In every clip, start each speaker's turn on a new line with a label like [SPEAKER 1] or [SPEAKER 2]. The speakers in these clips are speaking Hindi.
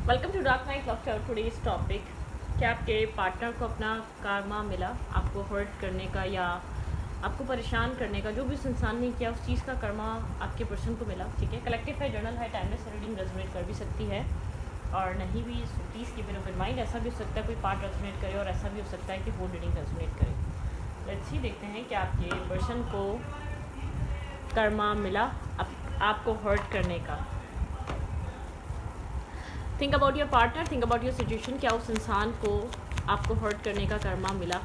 [SPEAKER 1] Welcome to dark night love today's topic. क्या आपके पार्टनर को अपना कारमा मिला, आपको हर्ट करने का या आपको परेशान करने का, जो भी उस इंसान ने किया उस चीज़ का कर्मा आपके पर्सन को मिला? ठीक है, कलेक्टिव है, जर्नल है, टाइमलेस रीडिंग रेजोनेट कर भी सकती है और नहीं भी। Please keep it open mind. ऐसा भी हो सकता है कोई पार्ट रेजोनेट करे और ऐसा भी हो सकता है कि होल रीडिंग रेजोनेट करे। लेट्स सी, देखते हैं कि आपके पर्सन को कर्मा मिला आपको हर्ट करने का। Think about your partner, think about your situation. क्या उस इंसान को आपको हर्ट करने का कर्मा मिला?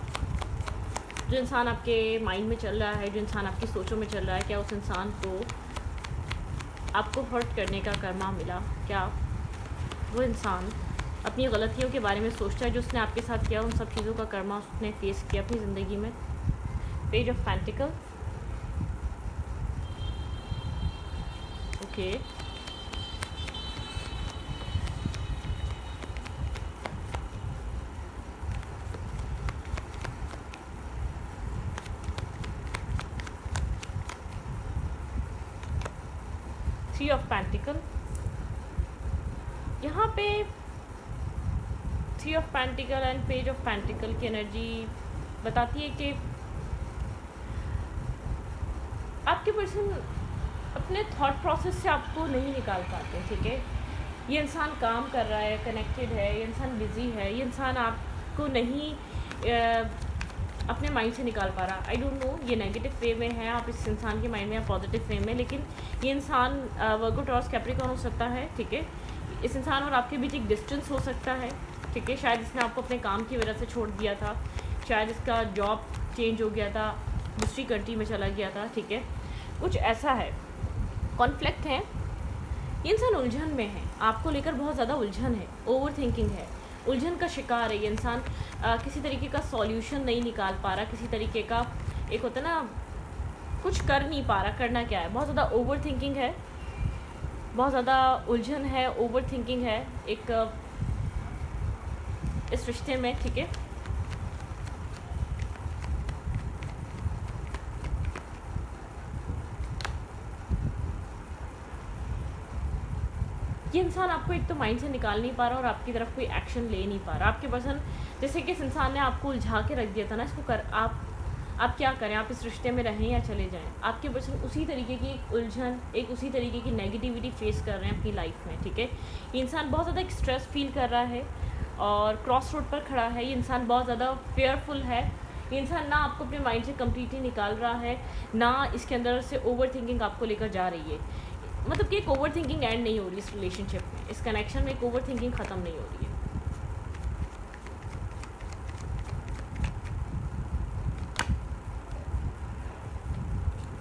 [SPEAKER 1] जो इंसान आपके माइंड में चल रहा है, जो इंसान आपकी सोचों में चल रहा है, क्या उस इंसान को आपको हर्ट करने का कर्मा मिला? क्या वो इंसान अपनी गलतियों के बारे में सोचता है जो उसने आपके साथ किया, उन सब चीज़ों का कर्मा उसने फेस किया अपनी ज़िंदगी में? Page of pentacle. Okay, three of pentacle. यहाँ पे three of pentacle and page of pentacle की एनर्जी बताती है कि आपके पर्सन अपने थॉट प्रोसेस से आपको नहीं निकाल पाते। ठीक है, ये इंसान काम कर रहा है, कनेक्टेड है, ये इंसान बिजी है, ये इंसान आपको नहीं अपने माइंड से निकाल पा रहा। आई डोंट नो ये नेगेटिव वे में है आप इस इंसान के माइंड में या पॉजिटिव वे में, लेकिन ये इंसान वर्गो टॉरस कैप्रिकॉर्न हो सकता है। ठीक है, इस इंसान और आपके बीच एक डिस्टेंस हो सकता है। ठीक है, शायद इसने आपको अपने काम की वजह से छोड़ दिया था, शायद इसका जॉब चेंज हो गया था, दूसरी कंट्री में चला गया था। ठीक है, कुछ ऐसा है, कॉन्फ्लिक्ट है, ये इंसान उलझन में है, आपको लेकर बहुत ज़्यादा उलझन है, ओवर थिंकिंग है, उलझन का शिकार है ये इंसान। किसी तरीके का सॉल्यूशन नहीं निकाल पा रहा, किसी तरीके का, एक होता है ना, कुछ कर नहीं पा रहा, करना क्या है। बहुत ज़्यादा ओवर थिंकिंग है, बहुत ज़्यादा उलझन है, ओवर थिंकिंग है एक इस रिश्ते में। ठीक है, ये इंसान आपको एक तो माइंड से निकाल नहीं पा रहा और आपकी तरफ कोई एक्शन ले नहीं पा रहा। आपके पर्सन, जैसे कि इस इंसान ने आपको उलझा के रख दिया था ना, इसको कर आप क्या करें, आप इस रिश्ते में रहें या चले जाएं। आपके पर्सन उसी तरीके की एक उलझन, एक उसी तरीके की नेगेटिविटी फेस कर रहे हैं अपनी लाइफ में। ठीक है, ये इंसान बहुत ज़्यादा एक स्ट्रेस फील कर रहा है और क्रॉस रोड पर खड़ा है। ये इंसान बहुत ज़्यादा फेयरफुल है। ये इंसान ना आपको अपने माइंड से कम्प्लीटली निकाल रहा है, ना इसके अंदर से ओवर थिंकिंग आपको लेकर जा रही है। मतलब कि एक ओवर थिंकिंग एंड नहीं हो रही इस रिलेशनशिप में, इस कनेक्शन में एक ओवर थिंकिंग ख़त्म नहीं हो रही है।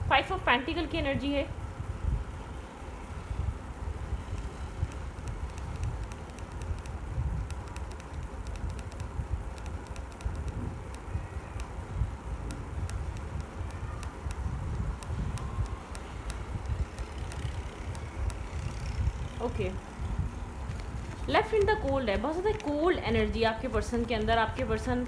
[SPEAKER 1] फाइव ऑफ पेंटिकल की एनर्जी है। Okay, left in the cold है, बहुत ज़्यादा कोल्ड एनर्जी आपके पर्सन के अंदर। आपके पर्सन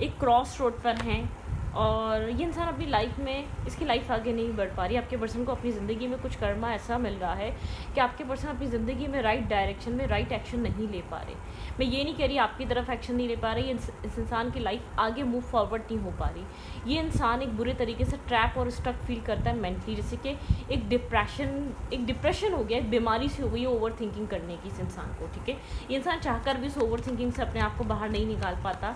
[SPEAKER 1] एक क्रॉस रोड पर हैं और ये इंसान अपनी लाइफ में, इसकी लाइफ आगे नहीं बढ़ पा रही। आपके पर्सन को अपनी ज़िंदगी में कुछ कर्मा ऐसा मिल रहा है कि आपके पर्सन अपनी ज़िंदगी में राइट डायरेक्शन में राइट एक्शन नहीं ले पा रहे। मैं ये नहीं कह रही आपकी तरफ एक्शन नहीं ले पा रही, इस इंसान की लाइफ आगे मूव फॉरवर्ड नहीं हो पा रही। ये इंसान एक बुरे तरीके से ट्रैप और स्टक फील करता है मेंटली, जैसे कि एक डिप्रेशन हो गया, एक बीमारी से हो गई है ओवर थिंकिंग करने की इस इंसान को। ठीक है, ये इंसान चाहकर भी उस ओवर थिंकिंग से अपने आप को बाहर नहीं निकाल पाता।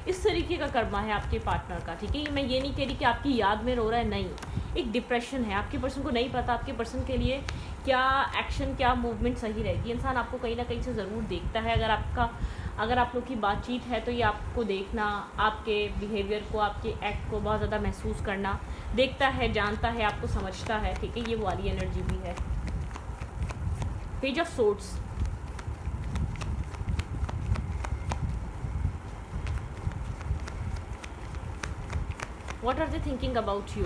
[SPEAKER 1] इस तरीके का कर्मा है आपके पार्टनर का। ठीक है, मैं ये नहीं कह रही कि आपकी याद में रो रहा है, नहीं, एक डिप्रेशन है। आपके पर्सन को नहीं पता आपके पर्सन के लिए क्या एक्शन, क्या मूवमेंट सही रहेगी। इंसान आपको कहीं ना कहीं से ज़रूर देखता है। अगर आप लोग की बातचीत है तो ये आपको देखना, आपके बिहेवियर को, आपके एक्ट को बहुत ज़्यादा महसूस करना, देखता है, जानता है, आपको समझता है। ठीक है, ये वो वाली एनर्जी भी है। Page of swords. What are they thinking about you?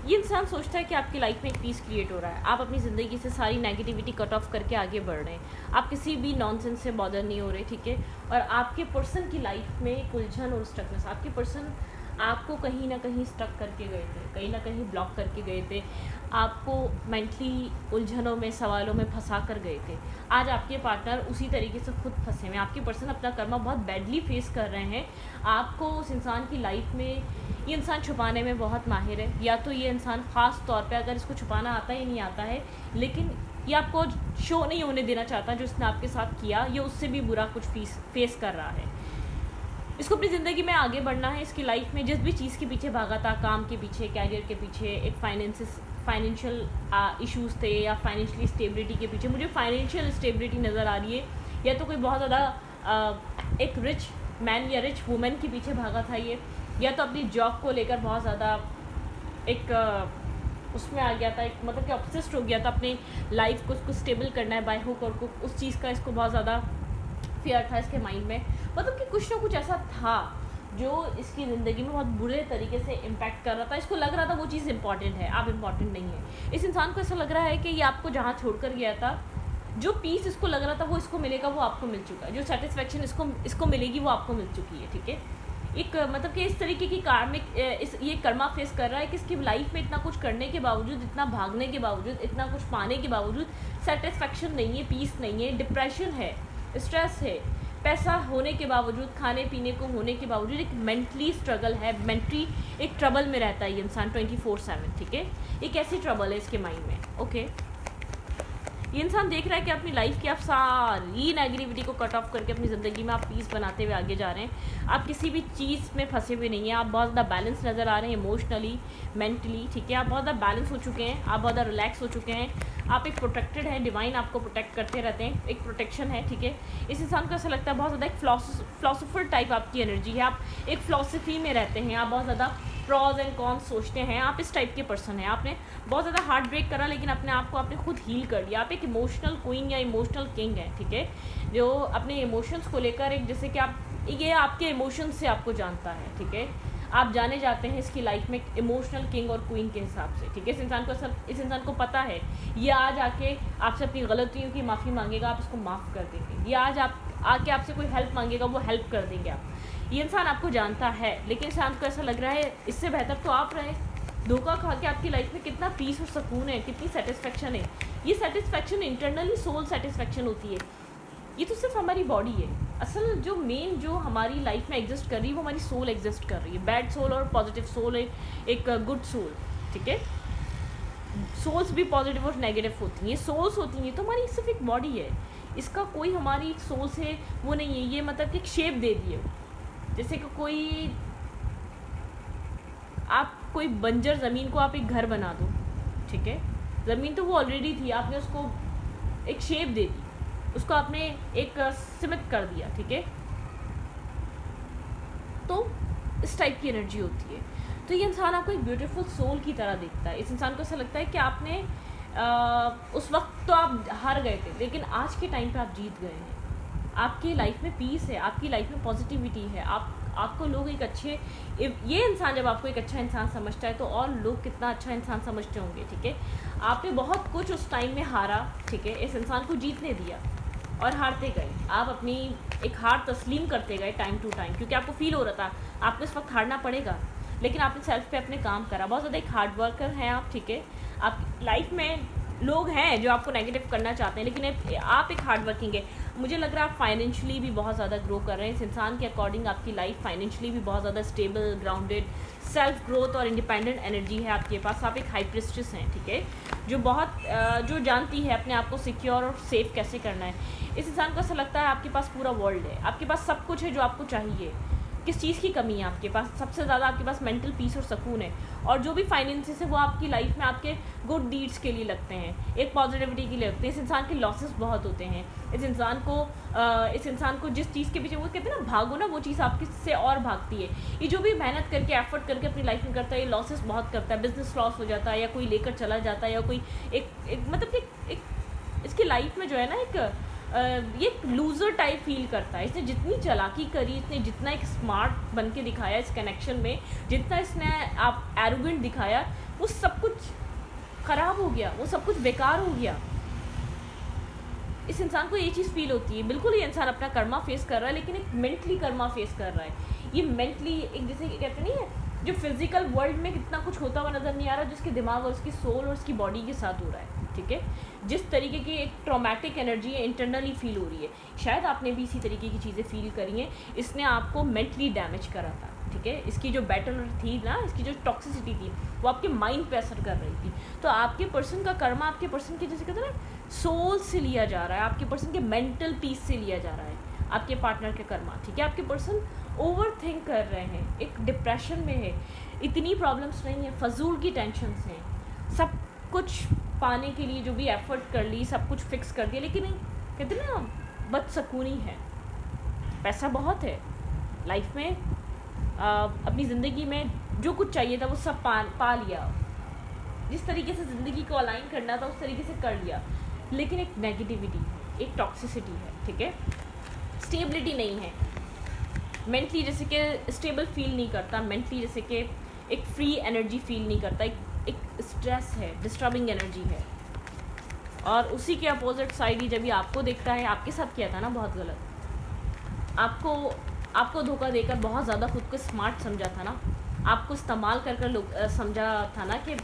[SPEAKER 1] ये इंसान सोचता है कि आपकी लाइफ में एक पीस क्रिएट हो रहा है, आप अपनी ज़िंदगी से सारी नेगेटिविटी कट ऑफ करके आगे बढ़ रहे हैं, आप किसी भी नॉनसेंस से बॉदर नहीं हो रहे। ठीक है, और आपके पर्सन की लाइफ में एक उलझन और स्टकनेस, आपके पर्सन आपको कहीं ना कहीं स्टक करके गए थे, कहीं ना कहीं ब्लॉक करके गए थे, आपको मेंटली उलझनों में, सवालों में फंसा कर गए थे। आज आपके पार्टनर उसी तरीके से खुद फंसे हुए हैं, आपके पर्सन अपना कर्मा बहुत बैडली फेस कर रहे हैं। आपको उस इंसान की लाइफ में, ये इंसान छुपाने में बहुत माहिर है, या तो ये इंसान ख़ास तौर पे अगर इसको छुपाना आता ही नहीं आता है, लेकिन ये आपको शो नहीं होने देना चाहता जो इसने आपके साथ किया, ये उससे भी बुरा कुछ फेस कर रहा है। इसको अपनी ज़िंदगी में आगे बढ़ना है। इसकी लाइफ में जिस भी चीज़ के पीछे भागा था, काम के पीछे, कैरियर के पीछे, एक फाइनेंशियल इश्यूज़ थे, या फाइनेंशियली स्टेबिलिटी के पीछे, मुझे फाइनेंशियल स्टेबिलिटी नज़र आ रही है, या तो कोई बहुत ज़्यादा एक रिच मैन या रिच वुमेन के पीछे भागा था ये, या तो अपनी जॉब को लेकर बहुत ज़्यादा एक उसमें आ गया था, एक मतलब कि ऑब्सेस्ड हो गया था अपनी लाइफ को, उसको स्टेबल करना है बाय हुक और कुक, उस चीज़ का इसको बहुत ज़्यादा फियर था इसके माइंड में। मतलब कि कुछ ना कुछ ऐसा था जो इसकी ज़िंदगी में बहुत बुरे तरीके से इम्पैक्ट कर रहा था। इसको लग रहा था वो चीज़ इंपॉर्टेंट है, आप इम्पॉर्टेंट नहीं है। इस इंसान को ऐसा लग रहा है कि ये आपको जहाँ छोड़ कर गया था, जो पीस इसको लग रहा था वो इसको मिलेगा, वो आपको मिल चुका है। जो सेटिस्फेक्शन इसको मिलेगी वो आपको मिल चुकी है, ठीक है। एक मतलब कि इस तरीके की कार्मिक ये कर्मा फेस कर रहा है कि इसकी लाइफ में इतना कुछ करने के बावजूद, इतना भागने के बावजूद, इतना कुछ पाने के बावजूद सेटिस्फेक्शन नहीं है, पीस नहीं है, डिप्रेशन है, स्ट्रेस है, पैसा होने के बावजूद, खाने पीने को होने के बावजूद एक मेंटली स्ट्रगल है, मेंटली एक ट्रबल में रहता है ये इंसान 24/7, ठीक है। एक ऐसी ट्रबल है इसके माइंड में, ओके। ये इंसान देख रहा है कि अपनी लाइफ की आप सारी नेगेटिविटी को कट ऑफ करके अपनी ज़िंदगी में आप पीस बनाते हुए आगे जा रहे हैं। आप किसी भी चीज़ में फंसे हुए नहीं हैं, आप बहुत ज़्यादा बैलेंस नज़र आ रहे हैं इमोशनली, मेंटली, ठीक है। आप बहुत ज़्यादा बैलेंस हो चुके हैं, आप बहुत ज़्यादा रिलैक्स हो चुके हैं, आप एक प्रोटेक्टेड हैं, डिवाइन आपको प्रोटेक्ट करते रहते हैं, एक प्रोटेक्शन है, ठीक है। इस इंसान को ऐसा लगता है बहुत ज़्यादा एक फिलोसोफर टाइप आपकी एनर्जी है, आप एक फ़िलासफ़ी में रहते हैं, आप बहुत ज़्यादा प्रॉज एंड कॉन्स सोचते हैं, आप इस टाइप के पर्सन हैं। आपने बहुत ज़्यादा हार्ट ब्रेक करा, लेकिन अपने आप को आपने खुद हील कर लिया। आप एक इमोशनल क्वीन या इमोशनल किंग हैं, ठीक है, जो अपने इमोशंस को लेकर एक, जैसे कि आप, ये आपके इमोशंस से आपको जानता है, ठीक है। आप जाने जाते हैं इसकी लाइफ में इमोशनल किंग और क्वीन के हिसाब से, ठीक है। इस इंसान को पता है ये आज आके आपसे अपनी गलतियों की माफ़ी मांगेगा, आप इसको माफ़ कर देंगे। ये आज आके आपसे कोई हेल्प मांगेगा, वो हेल्प कर देंगे आप। ये इंसान आपको जानता है, लेकिन इंसान को ऐसा लग रहा है इससे बेहतर तो आप रहे। धोखा खा के आपकी लाइफ में कितना पीस और सुकून है, कितनी सेटिस्फेक्शन है। ये सेटिस्फेक्शन इंटरनली सोल सेटिस्फेक्शन होती है। ये तो सिर्फ हमारी बॉडी है। असल जो मेन जो हमारी लाइफ में एग्जिस्ट कर रही है वो हमारी सोल एग्जिस्ट कर रही है। बैड सोल और पॉजिटिव सोल, एक गुड सोल, ठीक है। सोल्स भी पॉजिटिव और नेगेटिव होती हैं, सोल्स होती हैं, तो हमारी सिर्फ एक बॉडी है, इसका कोई हमारी सोल से वो नहीं है। ये मतलब कि एक शेप दे दिए, जैसे कि कोई बंजर ज़मीन को आप एक घर बना दो, ठीक है। ज़मीन तो वो ऑलरेडी थी, आपने उसको एक शेप दे दी, उसको आपने एक सीमित कर दिया, ठीक है। तो इस टाइप की एनर्जी होती है। तो ये इंसान आपको एक ब्यूटीफुल सोल की तरह दिखता है। इस इंसान को ऐसा लगता है कि आपने उस वक्त तो आप हार गए थे, लेकिन आज के टाइम पे आप जीत गए हैं। आपकी लाइफ में पीस है, आपकी लाइफ में पॉजिटिविटी है, आपको लोग एक अच्छे, ये इंसान जब आपको एक अच्छा इंसान समझता है तो और लोग कितना अच्छा इंसान समझते होंगे, ठीक है। आपने बहुत कुछ उस टाइम में हारा, ठीक है, इस इंसान को जीतने दिया और हारते गए। आप अपनी एक हार तस्लीम करते गए टाइम टू टाइम, क्योंकि आपको फील हो रहा था आपको इस वक्त हारना पड़ेगा, लेकिन आपने सेल्फ पे अपने काम करा। बहुत ज़्यादा एक हार्ड वर्कर हैं आप, ठीक है। आप लाइफ में लोग हैं जो आपको नेगेटिव करना चाहते हैं, लेकिन आप एक हार्ड वर्किंग है। मुझे लग रहा है आप फाइनेंशियली भी बहुत ज़्यादा ग्रो कर रहे हैं। इस इंसान के अकॉर्डिंग आपकी लाइफ फाइनेंशियली भी बहुत ज़्यादा स्टेबल, ग्राउंडेड, सेल्फ ग्रोथ और इंडिपेंडेंट एनर्जी है आपके पास। आप एक हाई प्रिस्टेस हैं, ठीक है, जो बहुत जो जानती है अपने आप को सिक्योर और सेफ कैसे करना है। इस इंसान को ऐसा लगता है आपके पास पूरा वर्ल्ड है, आपके पास सब कुछ है जो आपको चाहिए। किस चीज़ की कमी है आपके पास? सबसे ज़्यादा आपके पास मेंटल पीस और सुकून है, और जो भी फाइनेंसेस है वो आपकी लाइफ में आपके गुड डीड्स के लिए लगते हैं, एक पॉजिटिविटी के लिए लगते हैं। इस इंसान के लॉसेस बहुत होते हैं। इस इंसान को जिस चीज़ के पीछे वो कहते हैं ना भागो ना, वो चीज़ आपकी से और भागती है। ये जो भी मेहनत करके एफर्ट करके अपनी लाइफ में करता है, ये लॉसेस बहुत करता है। बिजनेस लॉस हो जाता है, या कोई लेकर चला जाता है, या कोई एक मतलब कि एक इसकी लाइफ में जो है ना ये लूज़र टाइप फील करता है। इसने जितनी चालाकी करी, इसने जितना एक स्मार्ट बन के दिखाया इस कनेक्शन में, जितना इसने आप एरोगेंट दिखाया, वो सब कुछ ख़राब हो गया, वो सब कुछ बेकार हो गया। इस इंसान को ये चीज़ फील होती है। बिल्कुल ये इंसान अपना कर्मा फेस कर रहा है, लेकिन एक मेंटली कर्मा फेस कर रहा है। ये मेंटली एक, जैसे कहते नहीं है जो फिजिकल वर्ल्ड में कितना कुछ होता हुआ नज़र नहीं आ रहा, जिसके दिमाग और उसकी सोल और उसकी बॉडी के साथ हो रहा है, ठीक है। जिस तरीके की एक ट्रॉमेटिक एनर्जी है इंटरनली फील हो रही है, शायद आपने भी इसी तरीके की चीज़ें फील करी हैं। इसने आपको मेंटली डैमेज करा था, ठीक है। इसकी जो बैटल थी ना, इसकी जो टॉक्सिसिटी थी, वो आपके माइंड पे असर कर रही थी। तो आपके पर्सन का कर्मा आपके पर्सन के, जैसे कहते हैं ना, सोल से लिया जा रहा है, आपके पर्सन के मेंटल पीस से लिया जा रहा है, आपके पार्टनर के कर्मा, ठीक है। आपके पर्सन ओवर थिंक कर रहे हैं, एक डिप्रेशन में है, इतनी प्रॉब्लम्स नहीं है, फजूल की टेंशन्स हैं, सब कुछ पाने के लिए जो भी एफर्ट कर ली, सब कुछ फिक्स कर दिया, लेकिन कहते ना बदसकूनी है। पैसा बहुत है लाइफ में, अपनी ज़िंदगी में जो कुछ चाहिए था वो सब पा लिया, जिस तरीके से ज़िंदगी को अलाइन करना था उस तरीके से कर लिया, लेकिन एक नेगेटिविटी है, एक टॉक्सिसिटी है, ठीक है। स्टेबिलिटी नहीं है, मेंटली जैसे कि स्टेबल फील नहीं करता, मेंटली जैसे कि एक फ्री एनर्जी फील नहीं करता, एक स्ट्रेस है, डिस्टर्बिंग एनर्जी है। और उसी के अपोजिट साइड ही जब ये आपको देखता है, आपके साथ किया था ना बहुत गलत, आपको धोखा देकर बहुत ज़्यादा खुद को स्मार्ट समझा था ना, आपको इस्तेमाल कर लोग समझा था ना कि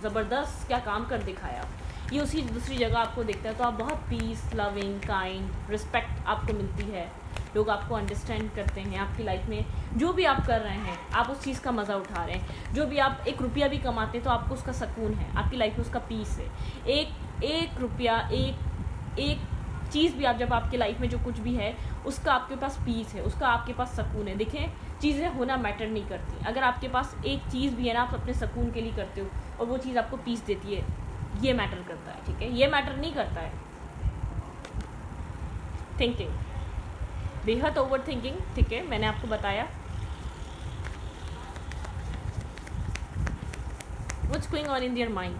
[SPEAKER 1] ज़बरदस्त क्या काम कर दिखाया। ये उसी दूसरी जगह आपको देखता है तो आप बहुत पीस, लविंग, काइंड, रिस्पेक्ट आपको मिलती है, लोग आपको अंडरस्टैंड करते हैं। आपकी लाइफ में जो भी आप कर रहे हैं, आप उस चीज़ का मज़ा उठा रहे हैं। जो भी आप 1 रुपया भी कमाते हैं तो आपको उसका सुकून है, आपकी लाइफ में उसका पीस है। एक रुपया, एक चीज़ भी आप, जब आपकी लाइफ में जो कुछ भी है उसका आपके पास पीस है, उसका आपके पास सुकून है। देखें, चीज़ें होना मैटर नहीं करती, अगर आपके पास एक चीज़ भी है ना, आप अपने सुकून के लिए करते हो और वो चीज़ आपको पीस देती है, ये मैटर करता है, ठीक है। ये मैटर नहीं करता है थिंकिंग, बेहद ओवर थिंकिंग, ठीक है। मैंने आपको बताया what's going on in their mind,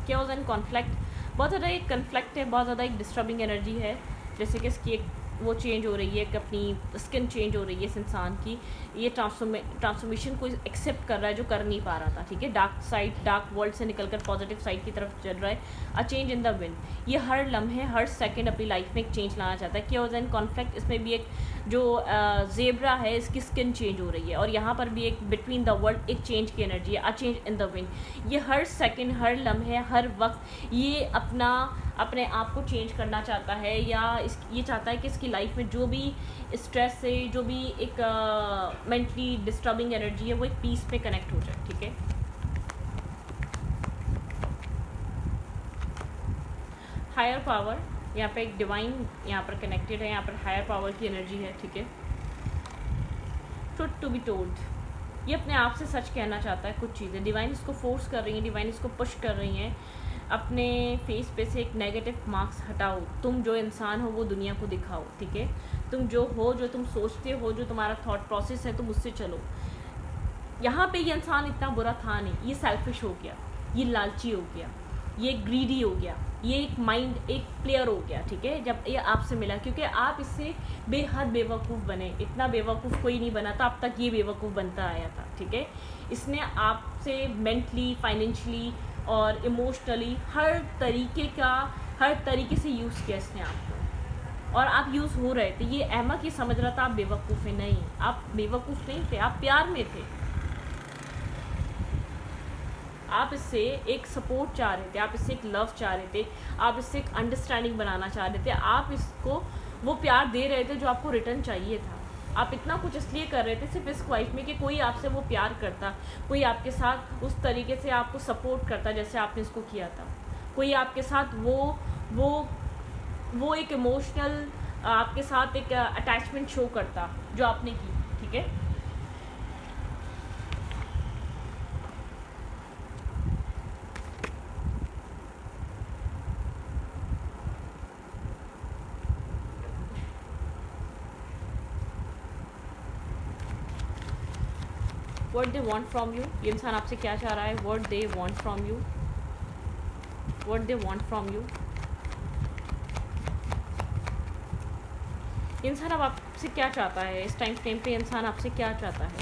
[SPEAKER 1] chaos and conflict, बहुत ज़्यादा एक कन्फ्लिक्ट है, बहुत ज़्यादा एक डिस्टर्बिंग एनर्जी है। जैसे कि इसकी एक वो चेंज हो रही है, कि अपनी स्किन चेंज हो रही है इस इंसान की, ये ट्रांसफॉर्मेशन को एक्सेप्ट कर रहा है जो कर नहीं पा रहा था, ठीक है। डार्क साइड, डार्क वर्ल्ड से निकलकर पॉजिटिव साइड की तरफ चल रहा है। A change in the wind, ये हर लम्हे, हर सेकंड अपनी लाइफ में एक चेंज लाना चाहता है। chaos एंड कॉन्फ्लिक्ट, इसमें भी एक जो जेब्रा है, इसकी स्किन चेंज हो रही है, और यहाँ पर भी एक बिटवीन द वर्ल्ड एक चेंज की एनर्जी है, a change in the wind. ये हर सेकंड, हर लम्हे, हर वक्त ये अपने आप को चेंज करना चाहता है, या ये चाहता है कि इसकी लाइफ में जो भी स्ट्रेस है, जो भी एक मेंटली डिस्टर्बिंग एनर्जी है, वो एक पीस पे कनेक्ट हो जाए, ठीक है। हायर पावर, यहाँ पे एक डिवाइन यहाँ पर कनेक्टेड है, यहाँ पर हायर पावर की एनर्जी है, ठीक है। ट्रुथ टू बी टोल्ड, ये अपने आप से सच कहना चाहता है कुछ चीज़ें, डिवाइन इसको फोर्स कर रही हैं, डिवाइन इसको पुश कर रही हैं, अपने फेस पे से एक नेगेटिव मार्क्स हटाओ, तुम जो इंसान हो वो दुनिया को दिखाओ, ठीक है। तुम जो हो, जो तुम सोचते हो, जो तुम्हारा थॉट प्रोसेस है, तुम उससे चलो। यहाँ पे ये इंसान इतना बुरा था नहीं, ये सेल्फिश हो गया, ये लालची हो गया, ये ग्रीडी हो गया, ये एक माइंड, एक प्लेयर हो गया, ठीक है। जब ये आपसे मिला, क्योंकि आप इससे बेहद बेवकूफ़ बने, इतना बेवकूफ़ कोई नहीं बना था अब तक, ये बेवकूफ़ बनता आया था, ठीक है। इसने आपसे मेंटली, फाइनेंशियली और इमोशनली हर तरीके से यूज़ किया इसने आपको, और आप यूज़ हो रहे थे। ये अहमक ये समझ रहा था आप बेवकूफ़ है, नहीं, आप बेवकूफ़ नहीं थे, आप प्यार में थे। आप इससे एक सपोर्ट चाह रहे थे, आप इससे एक लव चाह रहे थे, आप इससे एक अंडरस्टैंडिंग बनाना चाह रहे थे, आप इसको वो प्यार दे रहे थे जो आपको रिटर्न चाहिए था। आप इतना कुछ इसलिए कर रहे थे सिर्फ इस ख्वाहिश में कि कोई आपसे वो प्यार करता, कोई आपके साथ उस तरीके से आपको सपोर्ट करता जैसे आपने इसको किया था, कोई आपके साथ वो एक इमोशनल आपके साथ एक अटैचमेंट शो करता जो आपने की, ठीक है। What they want from you, ये इंसान आपसे क्या चाह रहा है, what they want from you, what they want from you। इंसान अब आपसे क्या चाहता है, इस टाइम फ्रेम पे इंसान आपसे क्या चाहता है।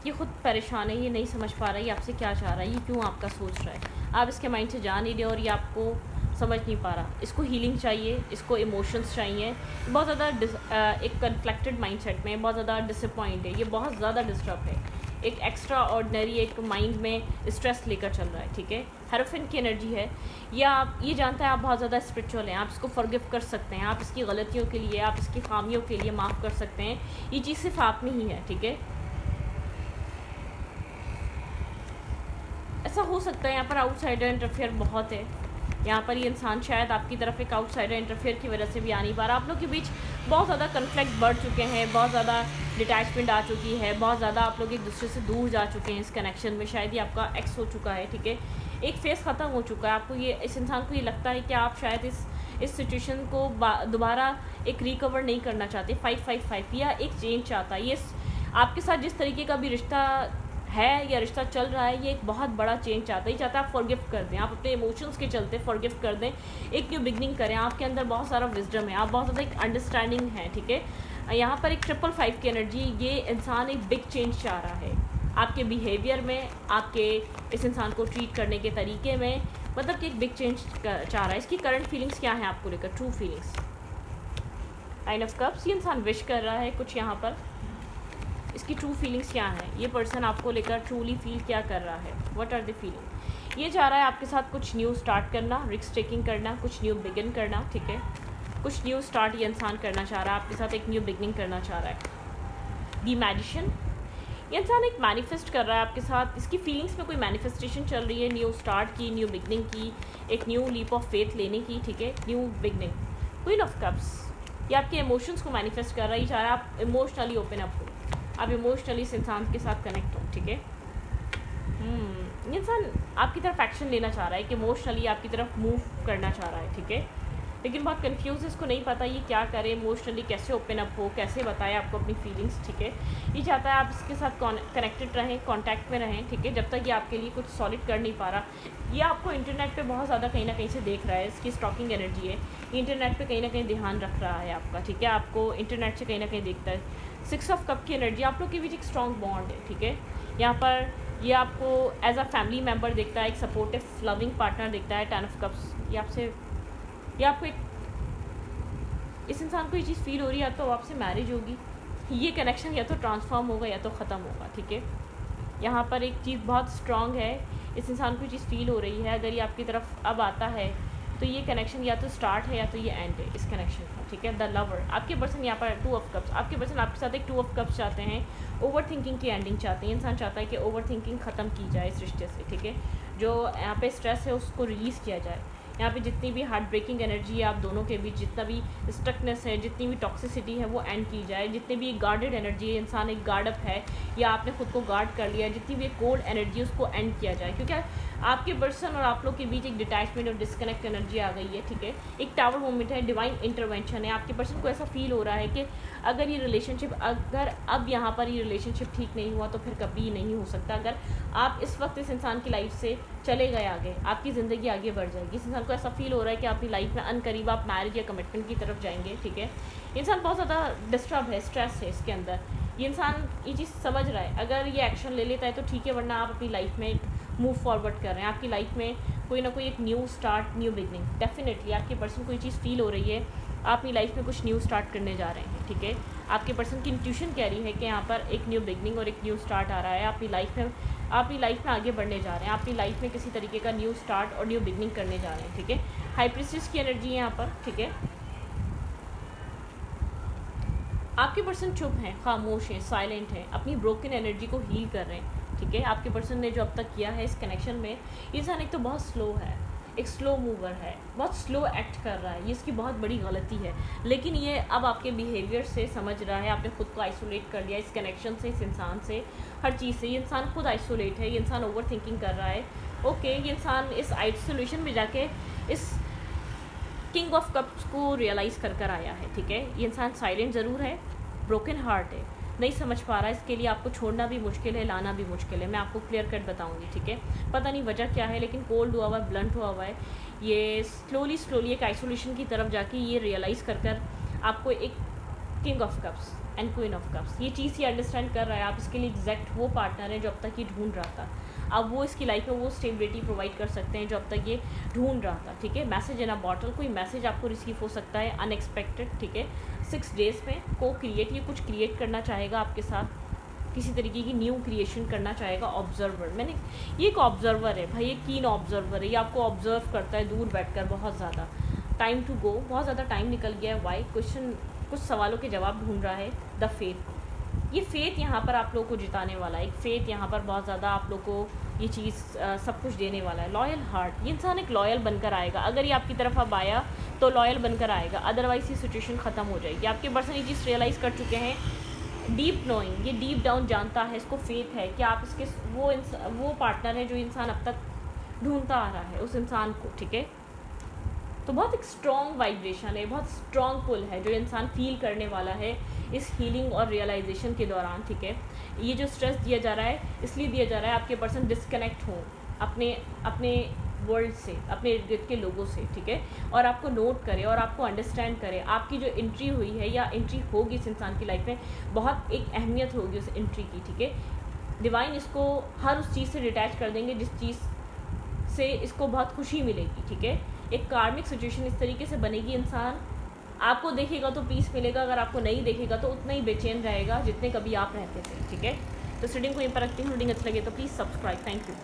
[SPEAKER 1] ये खुद परेशान है, ये नहीं समझ पा रहा है ये आपसे क्या चाह रहा है, ये क्यों आपका सोच रहा है। आप इसके माइंड से जा नहीं रहे और ये आपको समझ नहीं पा रहा, इसको हीलिंग चाहिए, इसको इमोशंस चाहिए, बहुत ज़्यादा एक कन्फ्लिक्टेड माइंडसेट में, बहुत ज़्यादा डिसअपॉइंट है, ये बहुत ज़्यादा डिस्टर्ब है, एक एक्स्ट्रा ऑर्डिनरी एक माइंड में स्ट्रेस लेकर चल रहा है, ठीक है। हेरोफिन की एनर्जी है, या आप ये जानता है आप बहुत ज़्यादा स्पिरिचुअल हैं, आप इसको फॉरगिव कर सकते हैं, आप इसकी गलतियों के लिए, आप इसकी खामियों के लिए माफ़ कर सकते हैं, ये चीज़ सिर्फ आप में ही है, ठीक है। ऐसा हो सकता है यहाँ पर आउटसाइडर इंटरफेयर बहुत है, यहाँ पर ये इंसान शायद आपकी तरफ एक आउटसाइडर इंटरफेयर की वजह से भी आ नहीं पा रहा, आप लोग के बीच बहुत ज़्यादा कन्फ्लिक्ट बढ़ चुके हैं, बहुत ज़्यादा डिटैचमेंट आ चुकी है, बहुत ज़्यादा आप लोग एक दूसरे से दूर जा चुके हैं इस कनेक्शन में, शायद ये आपका एक्स हो चुका है, ठीक है। एक फेस ख़त्म हो चुका है, आपको ये इस इंसान को ये लगता है कि आप शायद इस सिचुएशन को दोबारा एक रिकवर नहीं करना चाहते, 555 या एक चेंज चाहता है, ये आपके साथ जिस तरीके का भी रिश्ता है या रिश्ता चल रहा है, ये एक बहुत बड़ा चेंज चाहता है, ये चाहता है आप फॉरगिव कर दें, आप अपने इमोशंस के चलते फॉरगिव कर दें, एक न्यू बिगनिंग करें, आपके अंदर बहुत सारा विजडम है, आप बहुत ज़्यादा एक अंडरस्टैंडिंग है, ठीक है। यहाँ पर एक 555 की एनर्जी, ये इंसान एक बिग चेंज चाह रहा है आपके बिहेवियर में, आपके इस इंसान को ट्रीट करने के तरीके में, मतलब कि एक बिग चेंज चाह रहा है। इसकी करंट फीलिंग्स क्या हैं आपको लेकर, ट्रू फीलिंग्स, 9 ऑफ कप्स, ये इंसान विश कर रहा है कुछ यहाँ पर, इसकी ट्रू फीलिंग्स क्या हैं, ये पर्सन आपको लेकर ट्रूली फील क्या कर रहा है, व्हाट आर द फीलिंग। ये चाह रहा है आपके साथ कुछ न्यू स्टार्ट करना, रिस्क टेकिंग करना, कुछ न्यू बिगिन करना, ठीक है, कुछ न्यू स्टार्ट ये इंसान करना चाह रहा है आपके साथ, एक न्यू बिगनिंग करना चाह रहा है। दी मैजिशियन, ये इंसान एक मैनिफेस्ट कर रहा है आपके साथ, इसकी फीलिंग्स में कोई मैनिफेस्टेशन चल रही है, न्यू स्टार्ट की, न्यू बिगनिंग की, एक न्यू लीप ऑफ फेथ लेने की, ठीक है, new beginning. Queen of cups, ये आपके इमोशंस को मैनिफेस्ट कर रहा है, ये चाह रहा है आप इमोशनली ओपन अप हो, आप इमोशनली इस इंसान के साथ कनेक्ट हो, ठीक है। इंसान आपकी तरफ एक्शन लेना चाह रहा है, कि इमोशनली आपकी तरफ मूव करना चाह रहा है, ठीक है, लेकिन बहुत कंफ्यूज है, इसको नहीं पता ये क्या करे, इमोशनली कैसे ओपन अप हो, कैसे बताए आपको अपनी फीलिंग्स, ठीक है। ये चाहता है आप इसके साथ कनेक्टेड रहें, कांटेक्ट में रहें, ठीक है, जब तक ये आपके लिए कुछ सॉलिड कर नहीं पा रहा। ये आपको इंटरनेट पे बहुत ज़्यादा कहीं ना कहीं से देख रहा है, इसकी स्टॉकिंग एनर्जी है, इंटरनेट पे कहीं ना कहीं ध्यान रख रहा है आपका, ठीक है, आपको इंटरनेट से कहीं ना कहीं देखता है। 6 ऑफ कप की एनर्जी, आप लोग के बीच एक स्ट्रॉन्ग बॉन्ड है, ठीक है, यहाँ पर ये आपको एज अ फैमिली मेम्बर देखता है, एक सपोर्टिव लविंग पार्टनर देखता है। 10 ऑफ कप्स, ये आपको एक, इस इंसान को ये चीज़ फील हो रही है, या तो आपसे मैरिज होगी, ये कनेक्शन या तो ट्रांसफॉर्म होगा या तो ख़त्म होगा, ठीक है। यहाँ पर एक चीज़ बहुत स्ट्रॉन्ग है, इस इंसान को ये चीज़ फील हो रही है, अगर ये आपकी तरफ अब आता है तो ये कनेक्शन या तो स्टार्ट है या तो ये एंड है इस कनेक्शन का, ठीक है। द लवर, आपके पर्सन यहाँ पर 2 ऑफ कप्स, आपके पर्सन आपके साथ एक 2 ऑफ कप्स चाहते हैं, ओवर थिंकिंग की एंडिंग चाहते हैं, इंसान चाहता है कि ओवर थिंकिंग ख़त्म की जाए इस रिश्ते से, ठीक है, जो यहाँ पे स्ट्रेस है उसको रिलीज़ किया जाए, यहाँ पे जितनी भी हार्ट ब्रेकिंग एनर्जी है आप दोनों के बीच, जितना भी स्टकनेस है, जितनी भी टॉक्सिसिटी है वो एंड की जाए, जितनी भी गार्डेड एनर्जी है, इंसान एक गार्ड अप है या आपने खुद को गार्ड कर लिया है, जितनी भी कोल्ड एनर्जी है उसको एंड किया जाए, क्योंकि आपके पर्सन और आप लोग के बीच एक डिटैचमेंट और डिस्कनेक्ट एनर्जी आ गई है, ठीक है। एक टावर मोमेंट है, डिवाइन इंटरवेंशन है, आपके पर्सन को ऐसा फील हो रहा है कि अगर ये रिलेशनशिप, अगर अब यहाँ पर ये रिलेशनशिप ठीक नहीं हुआ तो फिर कभी नहीं हो सकता, अगर आप इस वक्त इस इंसान की लाइफ से चले गए आगे, आपकी ज़िंदगी आगे बढ़ जाएगी। इस इंसान को ऐसा फील हो रहा है कि अपनी लाइफ में अनकरीब आप मैरिज या कमिटमेंट की तरफ जाएंगे, ठीक है। इंसान बहुत ज़्यादा डिस्टर्ब है, स्ट्रेस है इसके अंदर, ये इंसान ये चीज़ समझ रहा है, अगर ये एक्शन ले लेता है तो ठीक है, वरना आप अपनी लाइफ में मूव फॉरवर्ड कर रहे हैं, आपकी लाइफ में कोई ना कोई एक new start, new beginning, definitely आपके पर्सन को ये चीज़ फील हो रही है, आप अपनी लाइफ में कुछ न्यू स्टार्ट करने जा रहे हैं, ठीक है। आपके पर्सन की इंट्यूशन कह रही है कि यहाँ पर एक न्यू बिगनिंग और एक न्यू स्टार्ट आ रहा है, आपकी लाइफ में आगे बढ़ने जा रहे हैं, अपनी लाइफ में किसी तरीके का न्यू स्टार्ट और न्यू बिगनिंग करने जा रहे हैं, ठीक है। हाई प्रीस्टेस की एनर्जी है यहाँ पर, ठीक है। आपके पर्सन चुप हैं, खामोश हैं, साइलेंट हैं, अपनी ब्रोकन एनर्जी को हील कर रहे हैं, ठीक है। आपके पर्सन ने जो अब तक किया है इस कनेक्शन में, ये इंसान एक तो बहुत स्लो है, एक स्लो मूवर है, बहुत स्लो एक्ट कर रहा है, ये इसकी बहुत बड़ी गलती है, लेकिन ये अब आपके बिहेवियर से समझ रहा है, आपने खुद को आइसोलेट कर लिया इस कनेक्शन से, इस इंसान से, हर चीज़ से। ये इंसान खुद आइसोलेट है, ये इंसान ओवर थिंकिंग कर रहा है, ओके। ये इंसान इस आइसोलेशन में जाके इस किंग ऑफ कप्स को रियलाइज़ कर आया है, ठीक है। ये इंसान साइलेंट ज़रूर है, ब्रोकन हार्ट है, नहीं समझ पा रहा है, इसके लिए आपको छोड़ना भी मुश्किल है, लाना भी मुश्किल है, मैं आपको क्लियर कट बताऊंगी, ठीक है। पता नहीं वजह क्या है, लेकिन कोल्ड हुआ हुआ है, ब्लंट हुआ हुआ है, ये स्लोली एक आइसोलेशन की तरफ जाके ये रियलाइज़ कर आपको एक king of cups and queen of cups, ये चीज़ ही अंडरस्टैंड कर रहा है, आप इसके लिए एग्जैक्ट वो पार्टनर है जो अब तक ये ढूंढ रहा था। अब वो इसकी लाइफ में वो स्टेबिलिटी प्रोवाइड कर सकते हैं जो अब तक ये ढूंढ रहा था, ठीक है। मैसेज इन अ बॉटल, कोई मैसेज आपको रिसीव हो सकता है अनएक्सपेक्टेड, ठीक है। 6 डेज़ में को क्रिएट, ये कुछ क्रिएट करना चाहेगा आपके साथ, किसी तरीके की न्यू क्रिएशन करना चाहेगा। ऑब्जर्वर, मैंने ये एक ऑब्जर्वर है भाई, ये कीन ऑब्जर्वर है, ये आपको ऑब्जर्व करता है दूर बैठकर बहुत ज़्यादा। टाइम टू गो, बहुत ज़्यादा टाइम निकल गया है। वाई क्वेश्चन, कुछ सवालों के जवाब ढूंढ रहा है। द फेथ, ये फेथ यहाँ पर आप लोगों को जिताने वाला है, एक फेथ यहाँ पर बहुत ज़्यादा आप लोग को ये चीज़ सब कुछ देने वाला है। लॉयल हार्ट, ये इंसान एक लॉयल बनकर आएगा, अगर ये आपकी तरफ अब आया तो लॉयल बनकर आएगा, अदरवाइज ये सिचुएशन ख़त्म हो जाएगी। आपके पर्सन ये चीज़ रियलाइज़ कर चुके हैं। डीप नोइंग, ये डीप डाउन जानता है, इसको फेथ है कि आप इसके वो पार्टनर है जो इंसान अब तक ढूंढता आ रहा है उस इंसान को, ठीक है। तो बहुत एक स्ट्रॉन्ग वाइब्रेशन है, बहुत स्ट्रॉन्ग पुल है जो इंसान फील करने वाला है इस हीलिंग और रियलाइजेशन के दौरान, ठीक है। ये जो स्ट्रेस दिया जा रहा है इसलिए दिया जा रहा है आपके पर्सन डिस्कनेक्ट हो अपने वर्ल्ड से, अपने इर्द गिर्द के लोगों से, ठीक है, और आपको नोट करे और आपको अंडरस्टैंड करे। आपकी जो एंट्री हुई है या एंट्री होगी इस इंसान की लाइफ में, बहुत एक अहमियत होगी उस एंट्री की, ठीक है। डिवाइन इसको हर उस चीज़ से डिटैच कर देंगे जिस चीज़ से इसको बहुत खुशी मिलेगी, ठीक है। एक कार्मिक सिचुएशन इस तरीके से बनेगी, इंसान आपको देखेगा तो पीस मिलेगा, अगर आपको नहीं देखेगा तो उतना ही बेचैन रहेगा जितने कभी आप रहते थे, ठीक है। तो रीडिंग को इन पर रखती हूँ। रीडिंग अच्छी लगे तो प्लीज़ सब्सक्राइब। Thank you.